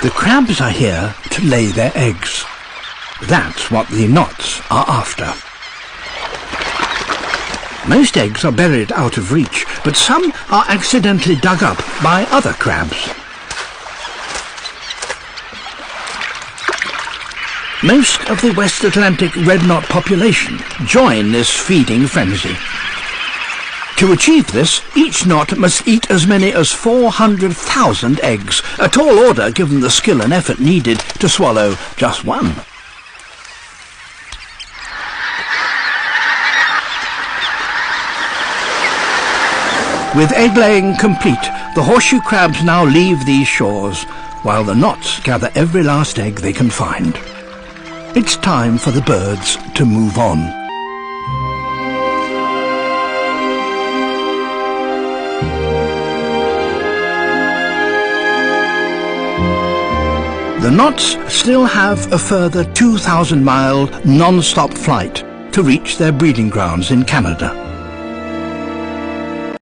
The crabs are here to lay their eggs. That's what the knots are after. Most eggs are buried out of reach, but some are accidentally dug up by other crabs. Most of the West Atlantic red knot population join this feeding frenzy. To achieve this, each knot must eat as many as 400,000 eggs, a tall order given the skill and effort needed to swallow just one. With egg-laying complete, the horseshoe crabs now leave these shores, while the knots gather every last egg they can find. It's time for the birds to move on. The knots still have a further 2,000-mile non-stop flight to reach their breeding grounds in Canada.